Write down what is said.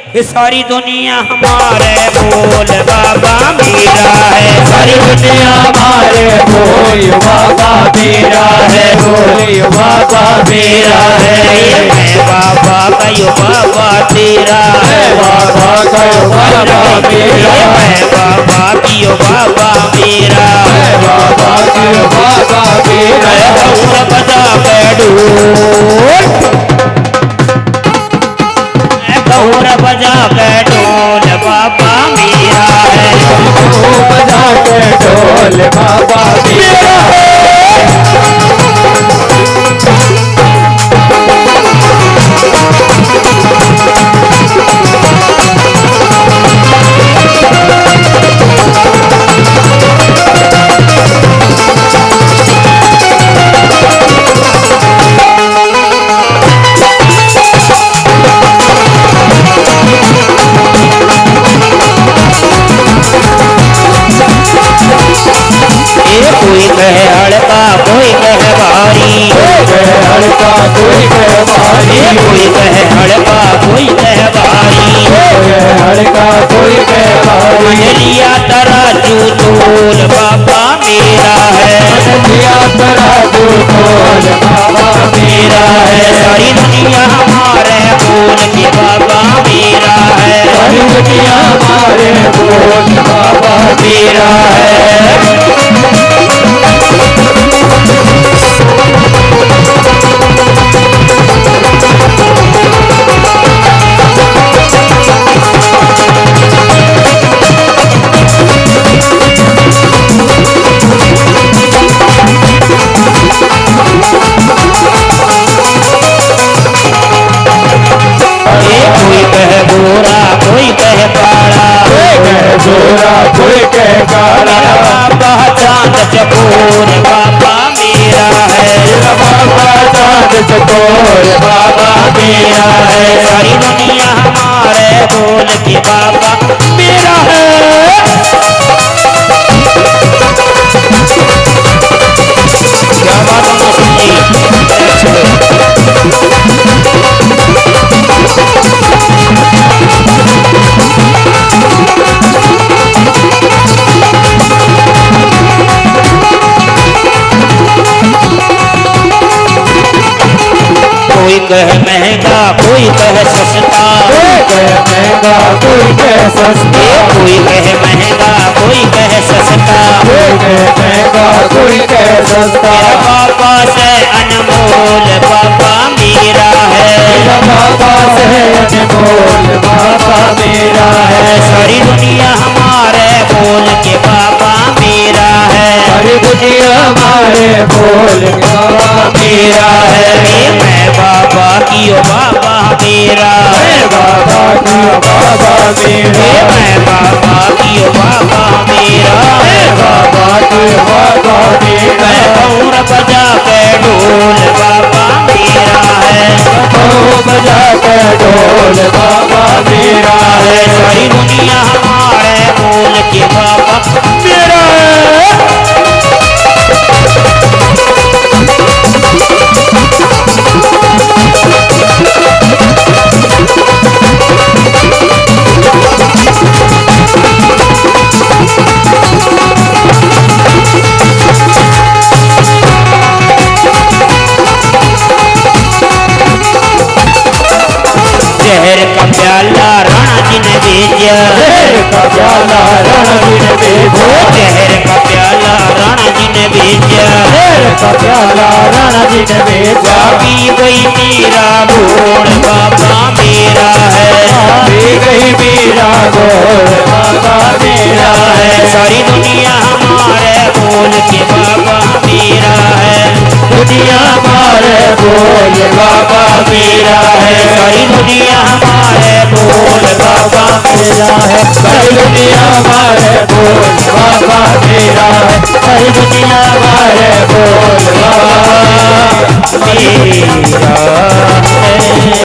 ये सारी दुनिया हमारे बोल बाबा मेरा है। सारी दुनिया हमारे बोल बाबा मेरा है, बोल बाबा मेरा है। मैं बाबा का यो बाबा तेरा है, बाबा का यो बाबा मेरा, मैं बाबा की यो बाबा मेरा है, बाबा का यो बाबा मेरा। गौर बजा के ढोल, गौर बजा के ढोल बाबा मेरा है, बजा के ढोल बाबा मेरा है। कोई कहे हड़का कोई कहे भारी, कोई कहे हड़का कोई कहे भारी, कोई कहे हड़का कोई कहे भारी, कोई कहे हड़का कोई कहे भारी। लिया तराजू तोल बाबा मेरा है, लिया तराजू तोल बाबा मेरा है। सारी दुनिया हमारे बोल के बाबा मेरा है, सारी दुनिया हमारे बोल बाबा मेरा है। कोई कहे गोरा कोई कहे काला, कोई कहे गोरा कोई कहे काला। बाबा चांद चकोर बाबा मेरा है, बाबा चांद चकोर बाबा मेरा है। सारी दुनिया हमारे बोल के बाबा मेरा है। क्या बात है जी, कोई कहे महंगा कोई कहे सस्ता, कोई कहे महंगा कोई कहे सस्ता, कोई कहे महंगा कोई कहे सस्ता, कोई कहे महंगा कोई कहे सस्ता। बाबा से अनमोल बाबा मेरा है, बाबा से अनमोल बाबा मेरा है। सारी दुनिया हमारे बोल के बाबा मेरा है, सारी दुनिया हमारे बोल बाबा मेरा है। मैं बाबा की ओ बाबा मेरा है, बाबा की बाबा मेरा, मैं बाबा की ओ बाबा मेरा है, बाबा की बाबा मेरा। मैं गौर बजा के ढोल बाबा मेरा है, बजा के ढोल बाबा मेरा है। सारी दुनिया हमारे बोल के बाबा मेरा है। जहर का प्याला राणा जी ने भेजा, जहर का प्याला राणा जी ने भेजा, जहर का प्याला राणा जी ने भेजा, जहर का प्याला राणा जी ने भेजा। पी गई मेरा घोड़ बाबा मेरा है, पी गई मेरा घोड़ बाबा मेरा है। सारी दुनिया हमारे बोल के बाबा मेरा है, दुनिया हमारे बोल बाबा मेरा है। सारी दुनिया हमारे बोल बाबा मेरा है। सारी दुनिया हमारे बोल बाबा मेरा है। सारी दुनिया हमारे बोल बाबा मेरा है।